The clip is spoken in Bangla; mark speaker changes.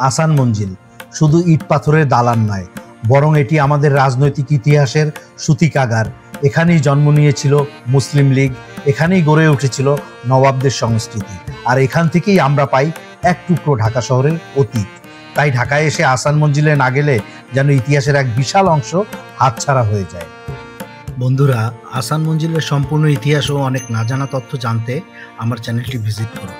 Speaker 1: আহসান মঞ্জিল শুধু ইট পাথরের দালান নয়, বরং এটি আমাদের রাজনৈতিক ইতিহাসের সূতিকাগার। এখানেই জন্ম নিয়েছিল মুসলিম লীগ, এখানেই গড়ে উঠেছিল নবাবদের সংস্কৃতি, আর এখান থেকেই আমরা পাই এক টুকরো ঢাকা শহরের অতীত। তাই ঢাকায় এসে আহসান মঞ্জিলে না গেলে যেন ইতিহাসের এক বিশাল অংশ হাতছাড়া হয়ে যায়। বন্ধুরা, আহসান মঞ্জিলের সম্পূর্ণ ইতিহাস ও অনেক না জানা তথ্য জানতে আমার চ্যানেলটি ভিজিট করুন।